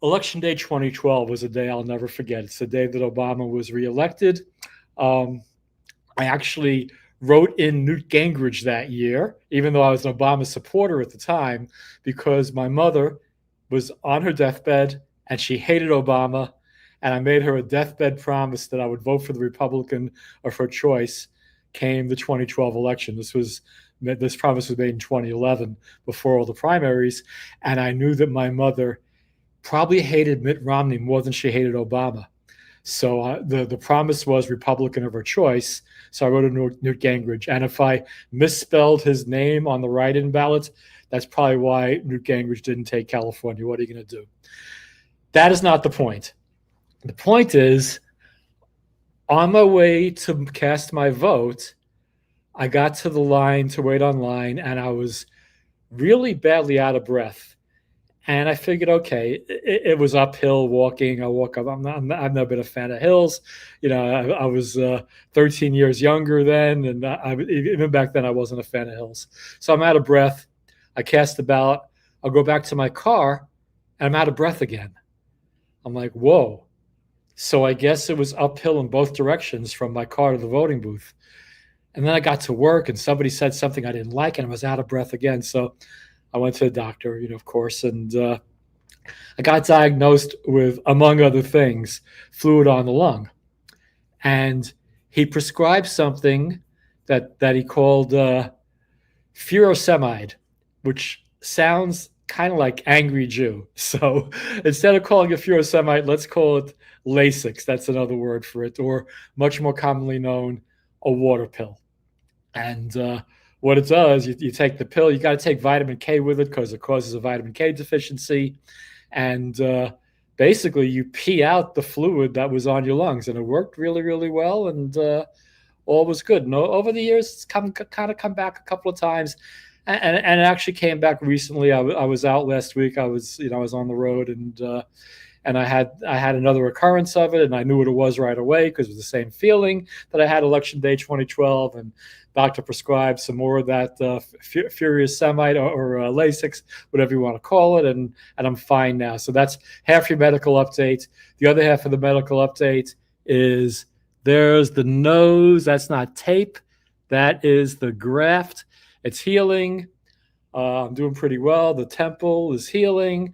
Election Day 2012 was a day I'll never forget. It's the day that Obama was reelected. Um, I actually wrote in Newt Gingrich that year, even though I was an Obama supporter at the time, because my mother was on her deathbed and she hated Obama. And I made her a deathbed promise that I would vote for the Republican of her choice. Came the 2012 election. This promise was made in 2011 before all the primaries, and I knew that my mother probably hated Mitt Romney more than she hated Obama. So the promise was Republican of her choice. So I wrote a Newt Gingrich. And if I misspelled his name on the write-in ballot, that's probably why Newt Gingrich didn't take California. What are you going to do? That is not the point. The point is, on my way to cast my vote, I got to the line to wait online, and I was really badly out of breath. And I figured, okay, it was uphill walking. I walk up. I've never been a fan of hills. I was 13 years younger then, and even back then I wasn't a fan of hills. So I'm out of breath. I cast the ballot. I'll go back to my car, and I'm out of breath again. I'm like, whoa. So I guess it was uphill in both directions from my car to the voting booth. And then I got to work, and somebody said something I didn't like, and I was out of breath again. So I went to the doctor, of course, and I got diagnosed with, among other things, fluid on the lung. And he prescribed something that he called furosemide, which sounds kind of like angry Jew. So instead of calling it furosemide, let's call it Lasix. That's another word for it, or much more commonly known, a water pill. And what it does, you take the pill, you got to take vitamin K with it because it causes a vitamin K deficiency. And basically, you pee out the fluid that was on your lungs. And it worked really, really well. And all was good. And over the years, it's kind of come back a couple of times. And it actually came back recently. I was out last week. I was on the road, and I had another occurrence of it, and I knew what it was right away because it was the same feeling that I had Election Day 2012, and doctor prescribed some more of that furosemide or Lasix, whatever you want to call it, and I'm fine now. So that's half your medical update. The other half of the medical update is there's the nose. That's not tape. That is the graft. It's healing. I'm doing pretty well. The temple is healing.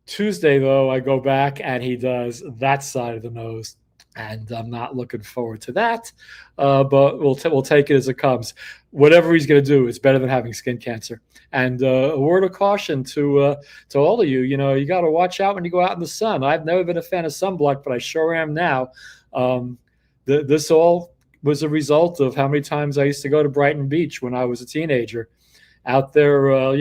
Tuesday, though, I go back and he does that side of the nose, and I'm not looking forward to that. But we'll take it as it comes. Whatever he's going to do, it's better than having skin cancer. And a word of caution to all of you: you got to watch out when you go out in the sun. I've never been a fan of sunblock, but I sure am now. This all was a result of how many times I used to go to Brighton Beach when I was a teenager, out there,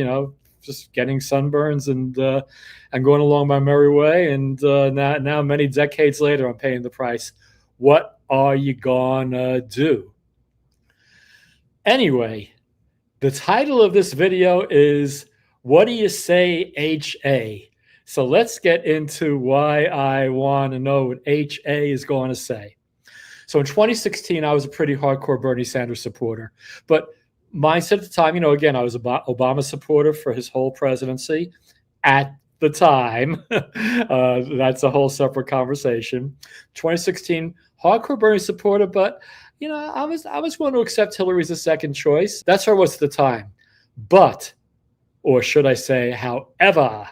just getting sunburns and going along my merry way. And now, many decades later, I'm paying the price. What are you gonna do? Anyway, the title of this video is "What Do You Say H.A.?" So let's get into why I want to know what H.A. is going to say. So in 2016, I was a pretty hardcore Bernie Sanders supporter, but mindset at the time, again, I was a Obama supporter for his whole presidency at the time. That's a whole separate conversation. 2016, hardcore Bernie supporter, but I was going to accept Hillary as a second choice. That's where I was at the time. But, or should I say, however,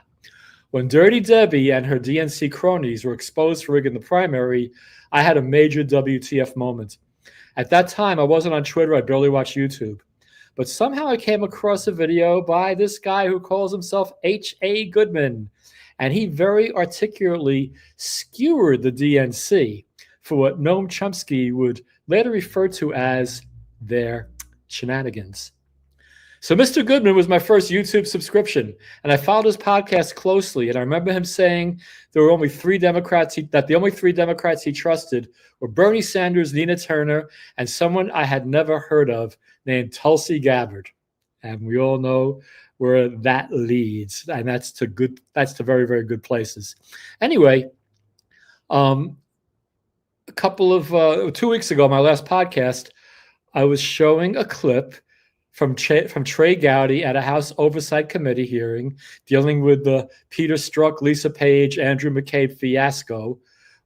when Dirty Debbie and her DNC cronies were exposed for rigging the primary, I had a major WTF moment. At that time, I wasn't on Twitter. I barely watched YouTube. But somehow I came across a video by this guy who calls himself H.A. Goodman. And he very articulately skewered the DNC for what Noam Chomsky would later refer to as their shenanigans. So Mr. Goodman was my first YouTube subscription, and I followed his podcast closely. And I remember him saying there were only three Democrats, that the only three Democrats he trusted were Bernie Sanders, Nina Turner, and someone I had never heard of named Tulsi Gabbard. And we all know where that leads, and that's to very, very good places. Anyway, a couple of 2 weeks ago, my last podcast, I was showing a clip from Trey Gowdy at a House Oversight Committee hearing dealing with the Peter Strzok, Lisa Page, Andrew McCabe fiasco,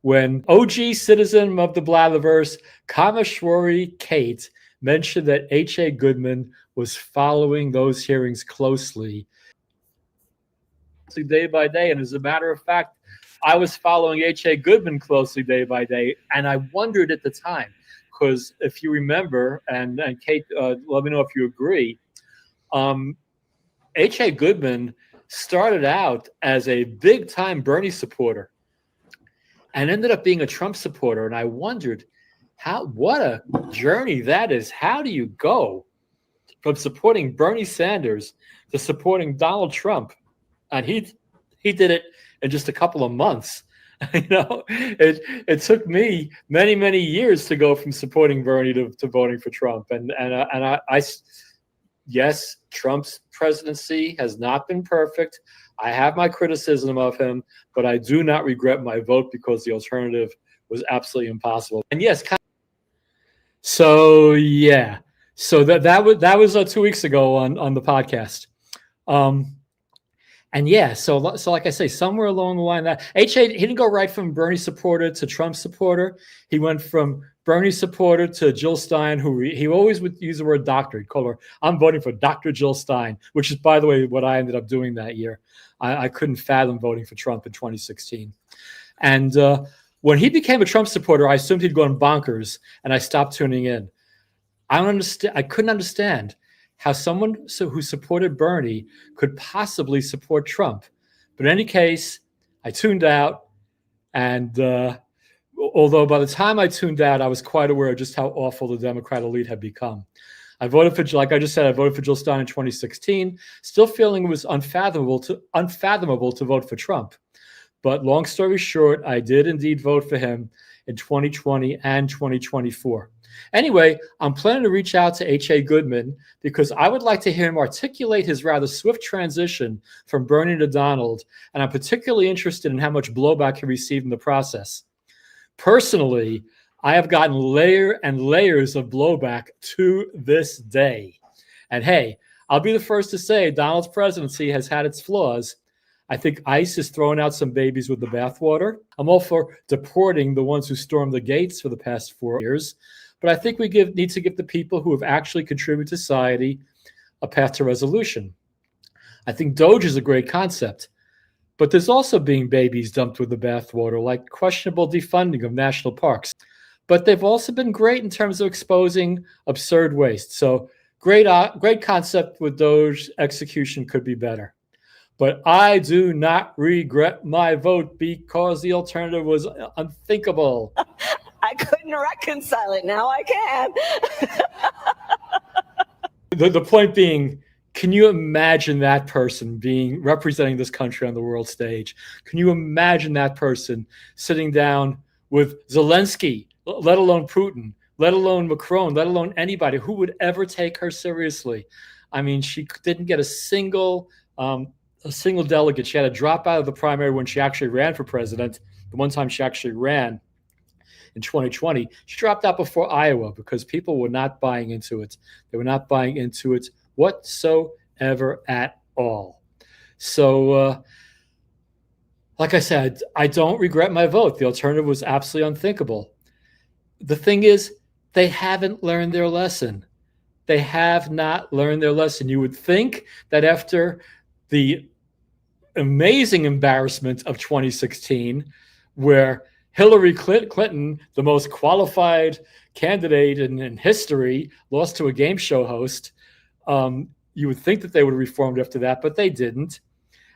when OG citizen of the Blatherverse, Kameshwari Kate, mentioned that H.A. Goodman was following those hearings closely day by day. And as a matter of fact, I was following H.A. Goodman closely day by day, and I wondered at the time, because if you remember, and Kate, let me know if you agree, H.A. Goodman started out as a big-time Bernie supporter and ended up being a Trump supporter. And I wondered, what a journey that is. How do you go from supporting Bernie Sanders to supporting Donald Trump? And he did it in just a couple of months. It took me many years to go from supporting Bernie to voting for Trump. And I yes, Trump's presidency has not been perfect. I have my criticism of him, but I do not regret my vote because the alternative was absolutely impossible. And yes, so yeah, so that was 2 weeks ago on the podcast. And yeah, so like I say, somewhere along the line that H.A. he didn't go right from Bernie supporter to Trump supporter. He went from Bernie supporter to Jill Stein, who he always would use the word doctor. He'd call her, "I'm voting for Dr. Jill Stein," which is, by the way, what I ended up doing that year. I couldn't fathom voting for Trump in 2016. And when he became a Trump supporter, I assumed he'd gone bonkers, and I stopped tuning in. I couldn't understand how someone who supported Bernie could possibly support Trump. But in any case, I tuned out. And although by the time I tuned out, I was quite aware of just how awful the Democrat elite had become. I voted for, like I just said, I voted for Jill Stein in 2016, still feeling it was unfathomable to vote for Trump. But long story short, I did indeed vote for him in 2020 and 2024. Anyway, I'm planning to reach out to H.A. Goodman because I would like to hear him articulate his rather swift transition from Bernie to Donald, and I'm particularly interested in how much blowback he received in the process. Personally, I have gotten layers and layers of blowback to this day. And hey, I'll be the first to say Donald's presidency has had its flaws. I think ICE is throwing out some babies with the bathwater. I'm all for deporting the ones who stormed the gates for the past 4 years. But I think we need to give the people who have actually contributed to society a path to resolution. I think Doge is a great concept, but there's also being babies dumped with the bathwater, like questionable defunding of national parks. But they've also been great in terms of exposing absurd waste. So great concept with Doge. Execution could be better. But I do not regret my vote because the alternative was unthinkable. I couldn't reconcile it. Now I can. The point being, can you imagine that person representing this country on the world stage? Can you imagine that person sitting down with Zelensky, let alone Putin, let alone Macron, let alone anybody who would ever take her seriously? I mean, she didn't get a single delegate. She had to drop out of the primary when she actually ran for president. The one time she actually ran in 2020, she dropped out before Iowa because people were not buying into it. They were not buying into it whatsoever at all. So, like I said, I don't regret my vote. The alternative was absolutely unthinkable. The thing is, they haven't learned their lesson. They have not learned their lesson. You would think that after the amazing embarrassment of 2016, where Hillary Clinton, the most qualified candidate in history, lost to a game show host, you would think that they would have reformed after that, but they didn't.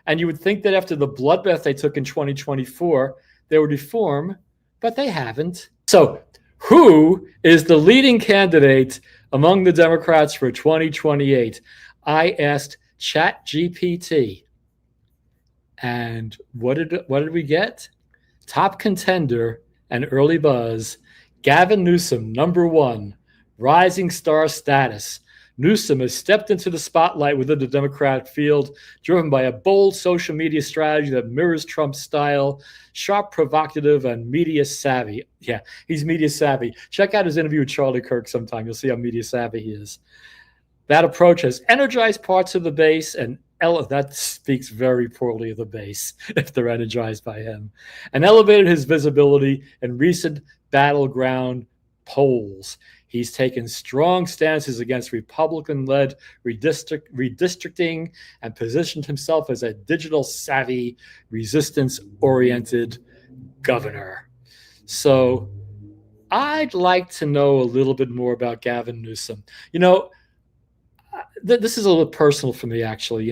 And you would think that after the bloodbath they took in 2024, they would reform, but they haven't. So who is the leading candidate among the Democrats for 2028? I asked ChatGPT. And what did we get? Top contender and early buzz, Gavin Newsom, #1, rising star status. Newsom has stepped into the spotlight within the Democratic field, driven by a bold social media strategy that mirrors Trump's style, sharp, provocative, and media savvy. Yeah, he's media savvy. Check out his interview with Charlie Kirk sometime. You'll see how media savvy he is. That approach has energized parts of the base, and that speaks very poorly of the base if they're energized by him, and elevated his visibility in recent battleground polls. He's taken strong stances against Republican-led redistricting and positioned himself as a digital-savvy, resistance-oriented governor. So I'd like to know a little bit more about Gavin Newsom. This is a little personal for me, actually.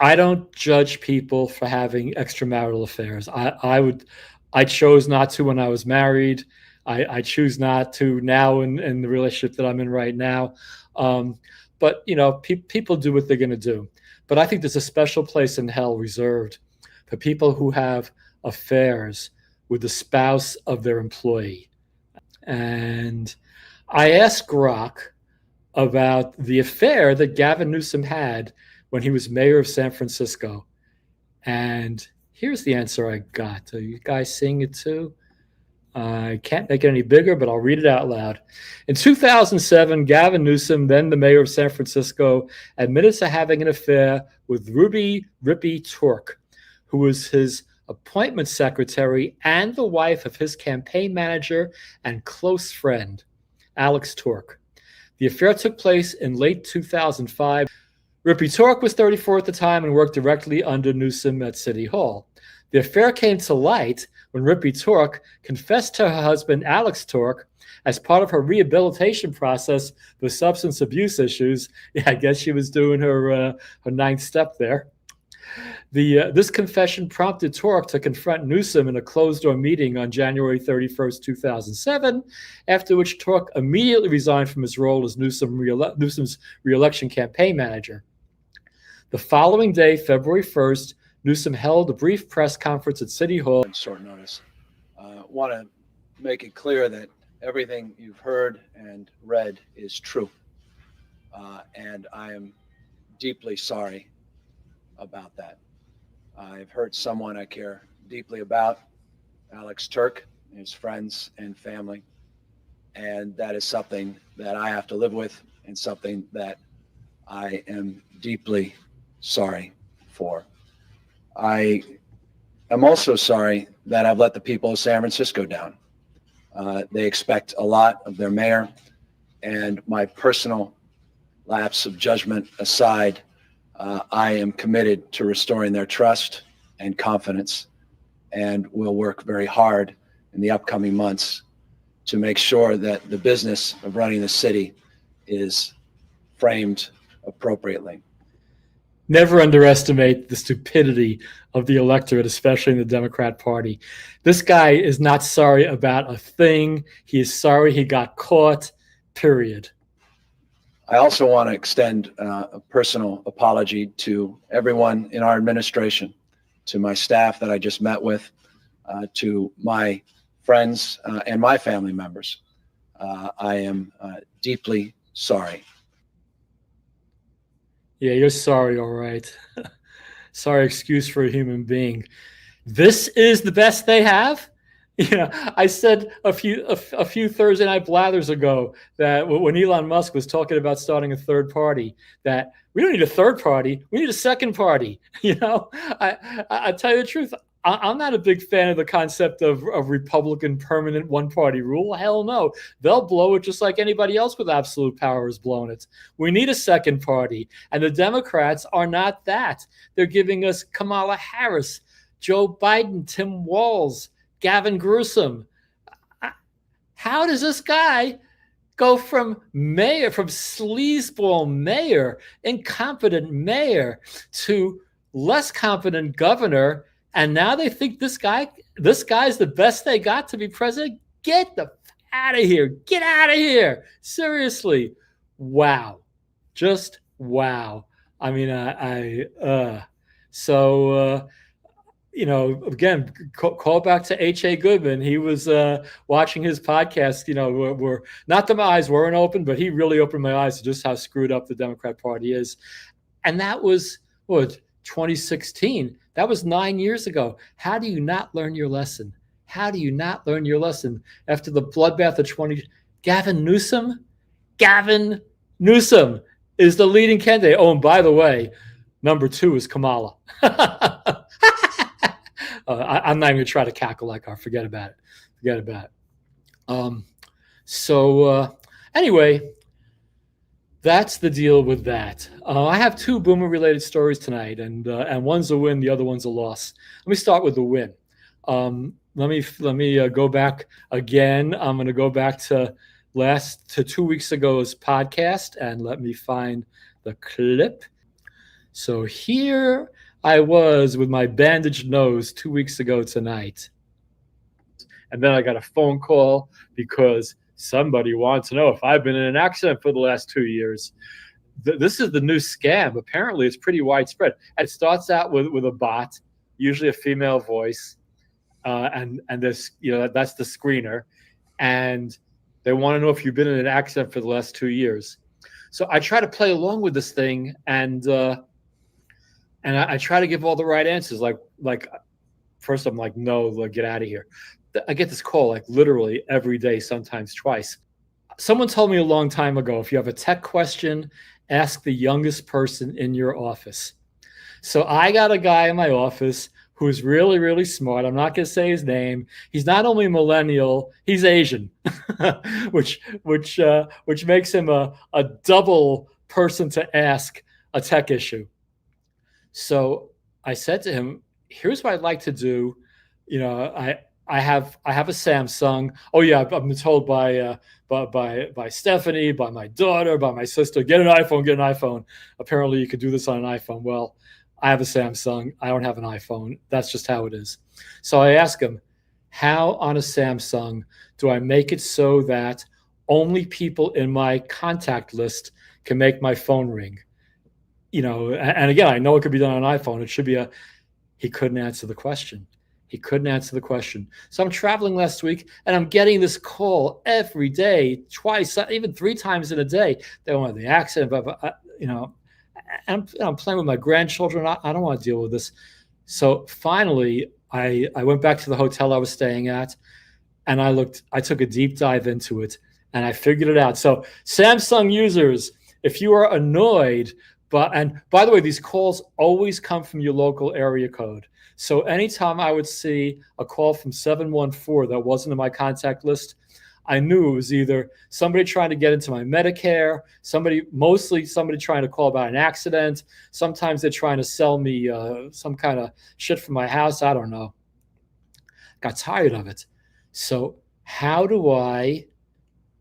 I don't judge people for having extramarital affairs. I chose not to when I was married. I choose not to now in the relationship that I'm in right now. But people do what they're going to do. But I think there's a special place in hell reserved for people who have affairs with the spouse of their employee. And I asked Grok about the affair that Gavin Newsom had when he was mayor of San Francisco. And here's the answer I got. Are you guys seeing it too? I can't make it any bigger, but I'll read it out loud. In 2007, Gavin Newsom, then the mayor of San Francisco, admitted to having an affair with Ruby Rippy Tork, who was his appointment secretary and the wife of his campaign manager and close friend, Alex Tork. The affair took place in late 2005. Rippy Tork was 34 at the time and worked directly under Newsom at City Hall. The affair came to light when Rippy Tork confessed to her husband, Alex Tork, as part of her rehabilitation process for substance abuse issues. Yeah, I guess she was doing her ninth step there. This confession prompted Tork to confront Newsom in a closed-door meeting on January 31st, 2007, after which Tork immediately resigned from his role as Newsom's re-election campaign manager. The following day, February 1st, Newsom held a brief press conference at City Hall. Short notice. Want to make it clear that everything you've heard and read is true. And I am deeply sorry about that. I've hurt someone I care deeply about, Alex Tork, his friends and family. And that is something that I have to live with and something that I am deeply sorry for. I am also sorry that I've let the people of San Francisco down. They expect a lot of their mayor, and my personal lapse of judgment aside, I am committed to restoring their trust and confidence, and will work very hard in the upcoming months to make sure that the business of running the city is framed appropriately. Never underestimate the stupidity of the electorate, especially in the Democrat Party. This guy is not sorry about a thing. He is sorry he got caught, period. I also want to extend a personal apology to everyone in our administration, to my staff that I just met with, to my friends and my family members. I am deeply sorry. Yeah, you're sorry, all right. Sorry, excuse for a human being. This is the best they have? I said a few Thursday night blathers ago that when Elon Musk was talking about starting a third party, that we don't need a third party, we need a second party. I tell you the truth, I'm not a big fan of the concept of Republican permanent one-party rule. Hell no. They'll blow it just like anybody else with absolute power has blown it. We need a second party. And the Democrats are not that. They're giving us Kamala Harris, Joe Biden, Tim Walz, Gavin Gruesome. How does this guy go from sleazeball mayor, incompetent mayor, to less competent governor? And now they think this guy's the best they got to be president? Get the out of here. Get out of here. Seriously. Wow. Just wow. I mean, again, call back to H.A. Goodman. He was watching his podcast, where not that my eyes weren't open, but he really opened my eyes to just how screwed up the Democrat Party is. And that was, 2016. That was 9 years ago. How do you not learn your lesson? How do you not learn your lesson after the bloodbath of Gavin Newsom? Gavin Newsom is the leading candidate. Oh, and by the way, number 2 is Kamala. I'm not even going to try to cackle like her. Forget about it. Forget about it. Anyway, that's the deal with that. I have 2 boomer-related stories tonight, and one's a win, the other one's a loss. Let me start with the win. Let me go back again. I'm going to go back to 2 weeks ago's podcast, and let me find the clip. So here I was with my bandaged nose 2 weeks ago tonight, and then I got a phone call because somebody wants to know if I've been in an accident for the last 2 years. This is the new scam. Apparently, it's pretty widespread. It starts out with a bot, usually a female voice, and this, that's the screener, and they want to know if you've been in an accident for the last 2 years. So I try to play along with this thing, and I try to give all the right answers. Like first I'm like, no, get out of here. I get this call like literally every day, sometimes twice. Someone told me a long time ago, if you have a tech question, ask the youngest person in your office. So I got a guy in my office who's really, really smart. I'm not going to say his name. He's not only millennial, he's Asian, which makes him a double person to ask a tech issue. So I said to him, here's what I'd like to do. I have a Samsung. Oh yeah, I've been told by Stephanie, by my daughter, by my sister, get an iPhone. Apparently you could do this on an iPhone. Well, I have a Samsung. I don't have an iPhone. That's just how it is. So I ask him, how on a Samsung do I make it so that only people in my contact list can make my phone ring? And again, I know it could be done on an iPhone. It should be he couldn't answer the question. So I'm traveling last week, and I'm getting this call every day, twice, even 3 times in a day. They want the accident, but and I'm playing with my grandchildren. I don't want to deal with this. So finally, I went back to the hotel I was staying at, and I took a deep dive into it, and I figured it out. So Samsung users, if you are annoyed, and by the way, these calls always come from your local area code. So anytime I would see a call from 714 that wasn't in my contact list, I knew it was either somebody trying to get into my Medicare, mostly somebody trying to call about an accident. Sometimes they're trying to sell me some kind of shit from my house. I don't know. Got tired of it. So how do I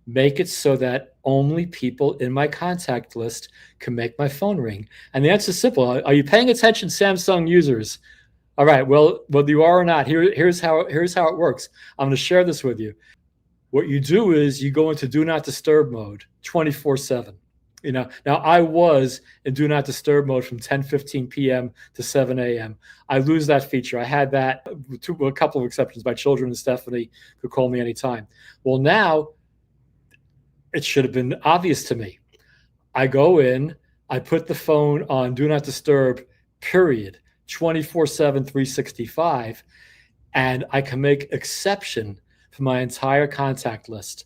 make it so that only people in my contact list can make my phone ring? And the answer is simple. Are you paying attention, Samsung users? All right, well, whether you are or not, here's how it works. I'm going to share this with you. What you do is you go into do not disturb mode 24/7. Now I was in do not disturb mode from 10:15 p.m. to 7 a.m. I lose that feature. I had that a couple of exceptions. My children and Stephanie could call me anytime. Well, now it should have been obvious to me. I go in, I put the phone on do not disturb, period, 24/7, 365, and I can make exception for my entire contact list.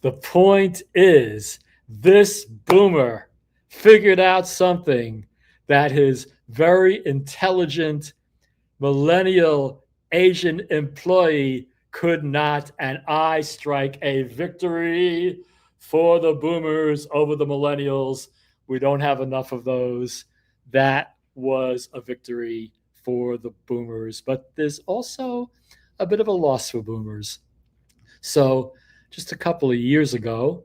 The point is, this boomer figured out something that his very intelligent millennial Asian employee could not, and I strike a victory for the boomers over the millennials. We don't have enough of those. That was a victory for the boomers, but there's also a bit of a loss for boomers. So just a couple of years ago,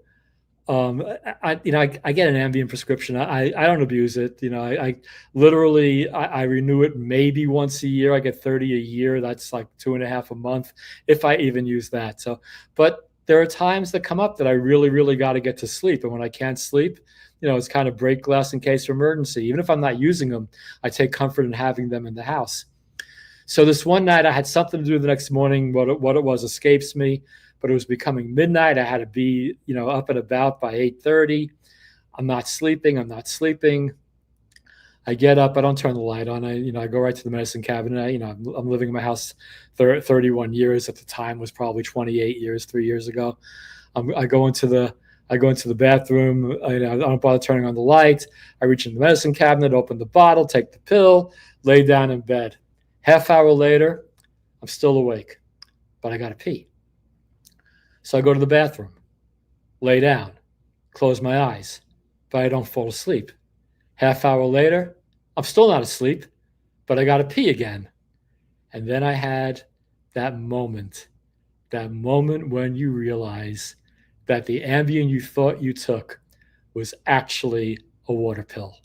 I get an Ambien prescription. I don't abuse it. I literally renew it maybe once a year. I get 30 a year. That's like 2.5 a month, if I even use that. So, but there are times that come up that I really, really got to get to sleep. And when I can't sleep, it's kind of break glass in case of emergency. Even if I'm not using them, I take comfort in having them in the house. So this one night I had something to do the next morning. What it was escapes me, but it was becoming midnight. I had to be, up and about by 8:30. I'm not sleeping. I get up. I don't turn the light on. I go right to the medicine cabinet. I'm living in my house 31 years. At the time was probably 28 years, 3 years ago. I go into the I go into the bathroom. I don't bother turning on the light. I reach in the medicine cabinet, open the bottle, take the pill, lay down in bed. Half hour later, I'm still awake, but I got to pee. So I go to the bathroom, lay down, close my eyes, but I don't fall asleep. Half hour later, I'm still not asleep, but I got to pee again. And then I had that moment when you realize that the Ambien you thought you took was actually a water pill.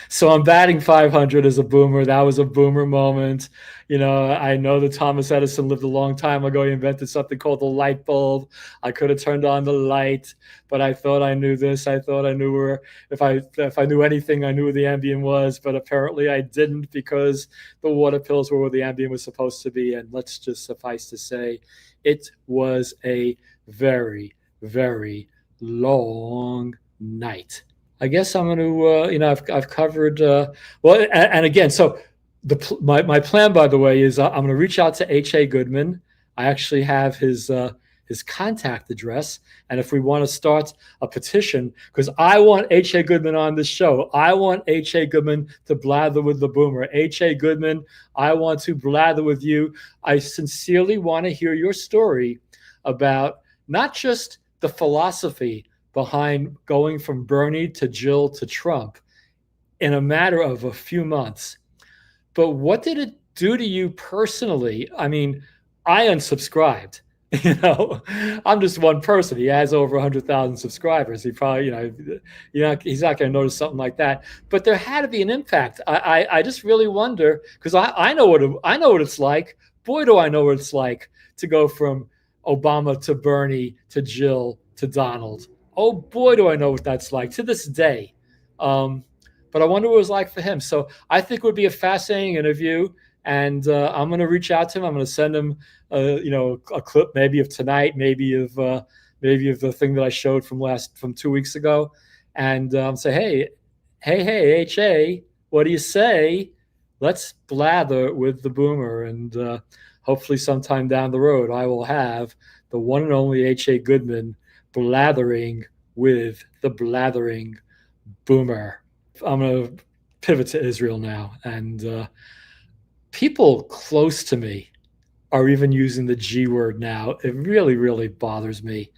So I'm batting 500 as a boomer. That was a boomer moment. I know that Thomas Edison lived a long time ago. He invented something called the light bulb. I could have turned on the light, but I thought I knew this. I thought I knew where, if I knew anything, I knew where the Ambien was, but apparently I didn't, because the water pills were where the Ambien was supposed to be. And let's just suffice to say, it was a very, very long night. I guess I'm going to, I've covered, and again, so my plan, by the way, is I'm going to reach out to H.A. Goodman. I actually have his contact address. And if we want to start a petition, because I want H.A. Goodman on this show, I want H.A. Goodman to blather with the boomer. H.A. Goodman, I want to blather with you. I sincerely want to hear your story about not just the philosophy behind going from Bernie to Jill to Trump in a matter of a few months, but what did it do to you personally? I mean, I unsubscribed. I'm just one person. He has over 100,000 subscribers. He probably, he's not going to notice something like that. But there had to be an impact. I just really wonder, because I know what it's like. Boy, do I know what it's like to go from Obama to Bernie to Jill to Donald. Oh boy, do I know what that's like to this day. But I wonder what it was like for him. So I think it would be a fascinating interview, and I'm going to reach out to him. I'm going to send him, a clip maybe of tonight, maybe of the thing that I showed from 2 weeks ago, and say, hey, H.A., what do you say? Let's blather with the boomer, and hopefully sometime down the road I will have the one and only H.A. Goodman blathering with the blathering boomer. I'm going to pivot to Israel now. And people close to me are even using the G word now. It really, really bothers me.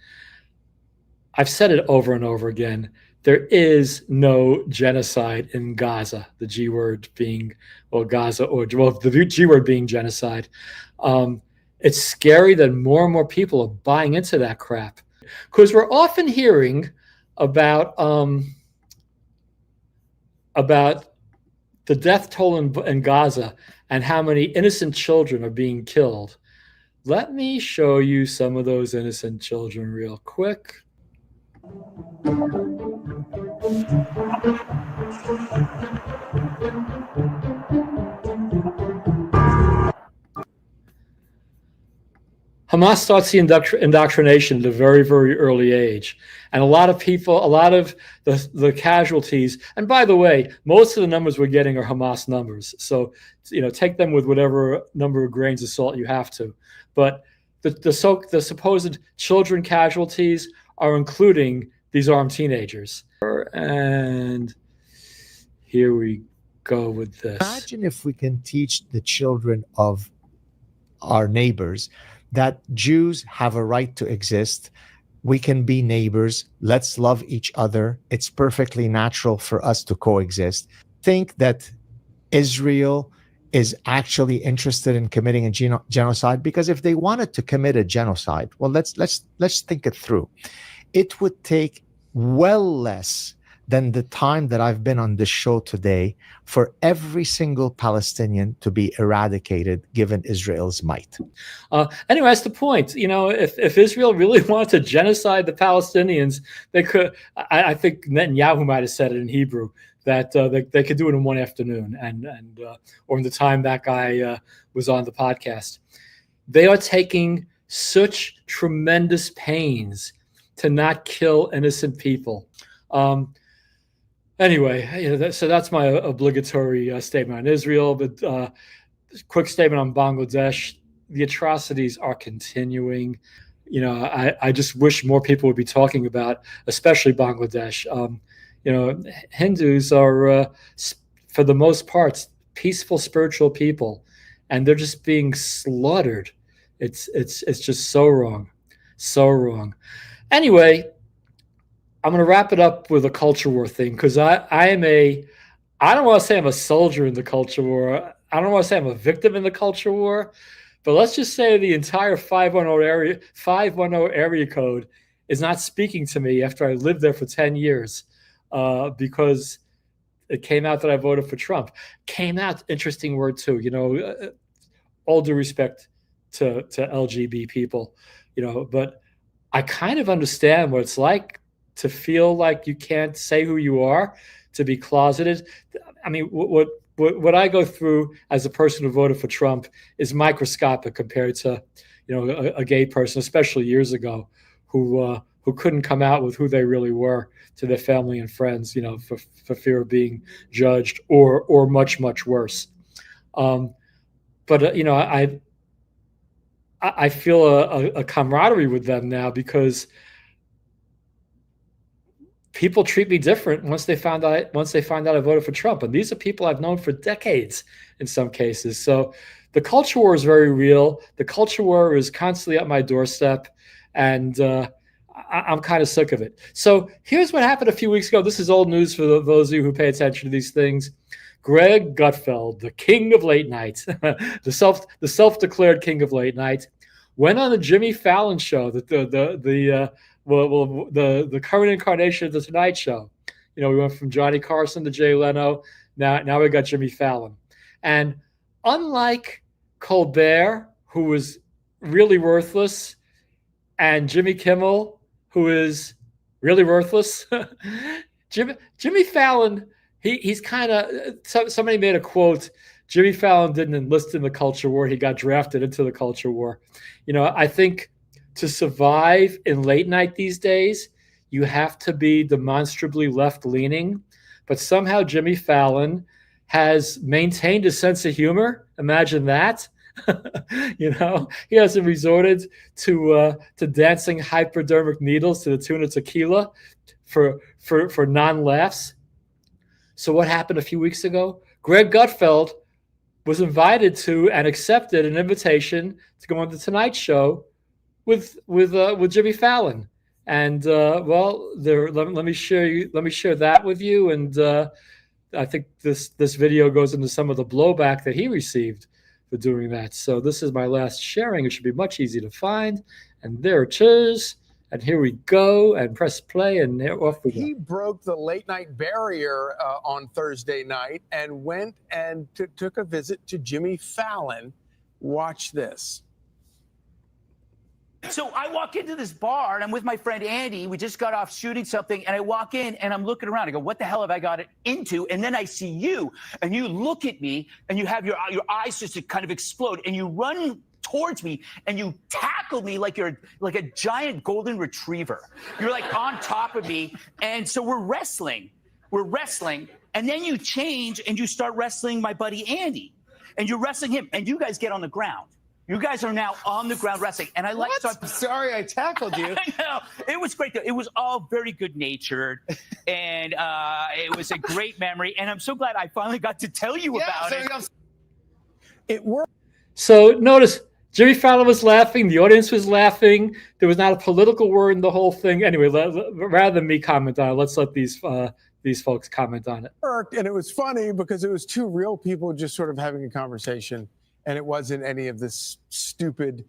I've said it over and over again. There is no genocide in Gaza, the G word being, Gaza, the G word being genocide. It's scary that more and more people are buying into that crap, because we're often hearing about the death toll in Gaza and how many innocent children are being killed. Let me show you some of those innocent children real quick. Hamas starts the indoctrination at a very, very early age. And a lot of people, a lot of the casualties, and by the way, most of the numbers we're getting are Hamas numbers. So, take them with whatever number of grains of salt you have to. But the supposed children casualties are including these armed teenagers. And here we go with this. Imagine if we can teach the children of our neighbors that Jews have a right to exist. We can be neighbors. Let's love each other. It's perfectly natural for us to coexist. Think that Israel is actually interested in committing a genocide, because if they wanted to commit a genocide, well, let's think it through. It would take well less than the time that I've been on this show today for every single Palestinian to be eradicated, given Israel's might. Anyway, that's the point. If Israel really wanted to genocide the Palestinians, they could. I think Netanyahu might have said it in Hebrew that they could do it in one afternoon, or in the time that guy was on the podcast. They are taking such tremendous pains to not kill innocent people. Anyway, so that's my obligatory statement on Israel. But quick statement on Bangladesh: the atrocities are continuing. I just wish more people would be talking about, especially Bangladesh. Hindus are, for the most part, peaceful spiritual people, and they're just being slaughtered. It's just so wrong, so wrong. Anyway, I'm going to wrap it up with a culture war thing, because I don't want to say I'm a soldier in the culture war. I don't want to say I'm a victim in the culture war, but let's just say the entire 510 area code is not speaking to me after I lived there for 10 years, because it came out that I voted for Trump. Came out, interesting word too. All due respect to LGBT people, but I kind of understand what it's like to feel like you can't say who you are, to be closeted. I mean, what I go through as a person who voted for Trump is microscopic compared to, a gay person, especially years ago, who couldn't come out with who they really were to their family and friends, for fear of being judged or much, much worse. But I feel a camaraderie with them now, because people treat me different once they find out I voted for Trump. And these are people I've known for decades in some cases. So the culture war is very real. The culture war is constantly at my doorstep, and I'm kind of sick of it. So here's what happened a few weeks ago. This is old news for those of you who pay attention to these things. Greg Gutfeld, the king of late night, the self-declared king of late night, went on the Jimmy Fallon show, the current incarnation of the Tonight Show. We went from Johnny Carson to Jay Leno. Now we got Jimmy Fallon. And unlike Colbert, who was really worthless, and Jimmy Kimmel, who is really worthless, Jimmy Fallon, he's kind of, somebody made a quote, Jimmy Fallon didn't enlist in the culture war, he got drafted into the culture war. I think to survive in late night these days, you have to be demonstrably left-leaning, but somehow Jimmy Fallon has maintained a sense of humor. Imagine that. He hasn't resorted to dancing hypodermic needles to the tune of tequila for non-laughs. So what happened a few weeks ago? Greg Gutfeld was invited to and accepted an invitation to go on the Tonight Show with Jimmy Fallon. And let me share that with you. And I think this video goes into some of the blowback that he received for doing that. So this is my last sharing. It should be much easier to find. And there it is. And here we go, and press play, and off we go. He broke the late night barrier on Thursday night and went and took a visit to Jimmy Fallon. Watch this. So I walk into this bar, and I'm with my friend Andy. We just got off shooting something, and I walk in, and I'm looking around. I go, what the hell have I got it into? And then I see you, and you look at me, and you have your eyes just kind of explode, and you run towards me, and you tackle me like you're like a giant golden retriever. You're like on top of me, and so we're wrestling, and then you change, and you start wrestling my buddy Andy, and you're wrestling him, and you guys get on the ground. You guys are now on the ground wrestling, and I like. So I'm sorry I tackled you. I know. It was great though. It was all very good natured, and it was a great memory. And I'm so glad I finally got to tell you about it. It worked. So notice Jimmy Fallon was laughing. The audience was laughing. There was not a political word in the whole thing. Anyway, rather than me comment on it, let's let these folks comment on it. Worked, and it was funny because it was two real people just sort of having a conversation. And it wasn't any of this stupid,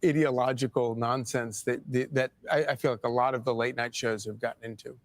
ideological nonsense that I feel like a lot of the late night shows have gotten into.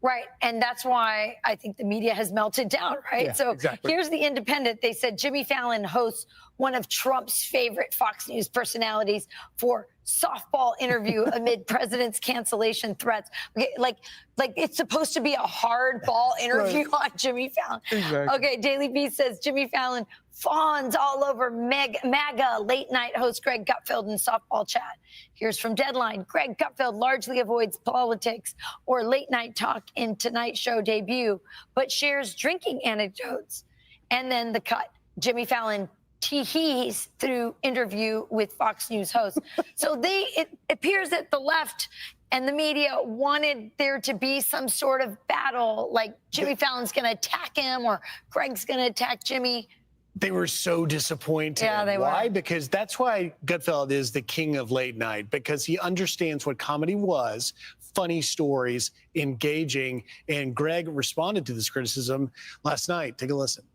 Right. And that's why I think the media has melted down, right? Yeah, so exactly. Here's The Independent. They said Jimmy Fallon hosts one of Trump's favorite Fox News personalities for softball interview amid president's cancellation threats. Okay, like it's supposed to be a hardball interview on Jimmy Fallon. Exactly. Okay, Daily Beast says Jimmy Fallon fawns all over MAGA late night host Greg Gutfeld in softball chat. Here's from Deadline. Greg Gutfeld largely avoids politics or late night talk in Tonight Show debut, but shares drinking anecdotes. And then the cut. Jimmy Fallon tees through interview with Fox News host. So it appears that the left and the media wanted there to be some sort of battle, like Jimmy Fallon's going to attack him or Greg's going to attack Jimmy. They were so disappointed. Yeah, they Why? were. Because that's why Gutfeld is the king of late night, because he understands what comedy was, funny stories, engaging, and Greg responded to this criticism last night. Take a listen.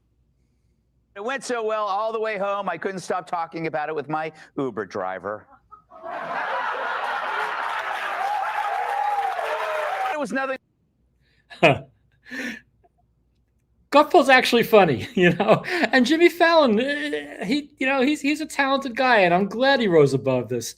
It went so well all the way home, I couldn't stop talking about it with my Uber driver. It was nothing. Gutfeld's actually funny, and Jimmy Fallon, he's a talented guy, and I'm glad he rose above this.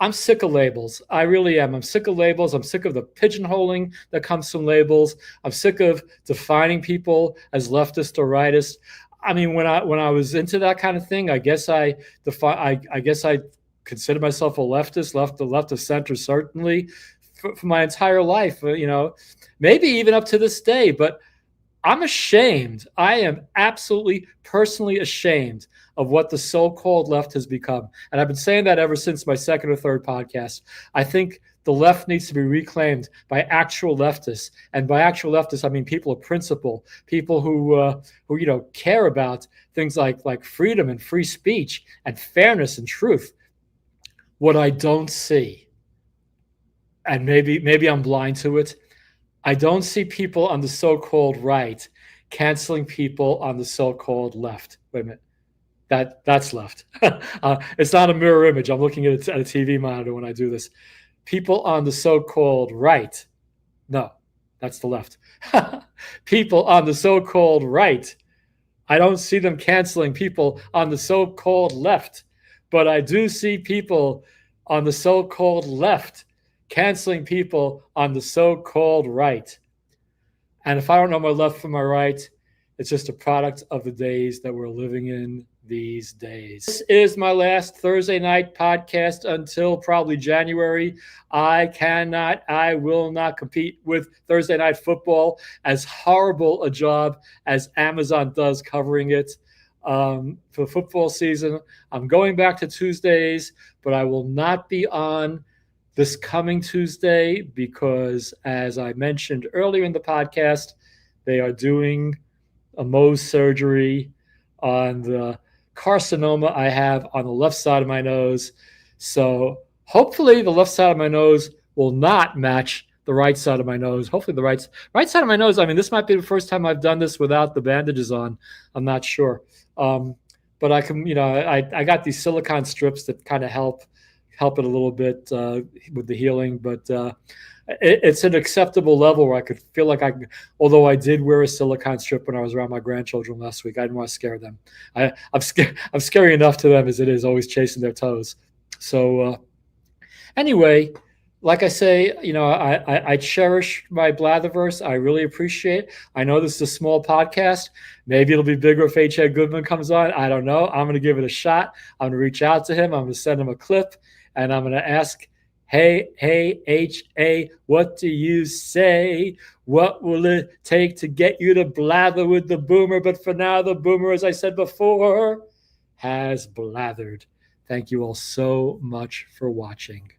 I'm sick of labels. I really am. I'm sick of labels. I'm sick of the pigeonholing that comes from labels. I'm sick of defining people as leftist or rightist. I mean, when I was into that kind of thing, I guess I consider myself a leftist, left of center, certainly for my entire life. Maybe even up to this day. But I'm ashamed. I am absolutely personally ashamed of what the so-called left has become. And I've been saying that ever since my second or third podcast. I think the left needs to be reclaimed by actual leftists. And by actual leftists, I mean people of principle, people who care about things like freedom and free speech and fairness and truth. What I don't see, and maybe I'm blind to it, I don't see people on the so-called right canceling people on the so-called left. Wait a minute. That's left. It's not a mirror image. I'm looking at a TV monitor when I do this. People on the so-called right. No, that's the left. People on the so-called right. I don't see them canceling people on the so-called left. But I do see people on the so-called left canceling people on the so-called right. And if I don't know my left from my right, it's just a product of the days that we're living in these days. This is my last Thursday night podcast until probably January. I will not compete with Thursday Night Football, as horrible a job as Amazon does covering it for football season. I'm going back to Tuesdays, but I will not be on this coming Tuesday because, as I mentioned earlier in the podcast, they are doing a Mohs surgery on the carcinoma I have on the left side of my nose. So hopefully the left side of my nose will not match the right side of my nose. Hopefully the right side of my nose. I mean, this might be the first time I've done this without the bandages on. I'm not sure. But I can, I got these silicone strips that kind of help it a little bit with the healing, but it's an acceptable level where I could feel like although I did wear a silicone strip when I was around my grandchildren last week, I didn't want to scare them. I'm scary enough to them as it is, always chasing their toes. So anyway, like I say, I cherish my Blatherverse. I really appreciate it. I know this is a small podcast. Maybe it'll be bigger if H.A. Goodman comes on. I don't know. I'm going to give it a shot. I'm going to reach out to him. I'm going to send him a clip, and I'm going to ask, hey, H.A., what do you say? What will it take to get you to blather with the boomer? But for now, the boomer, as I said before, has blathered. Thank you all so much for watching.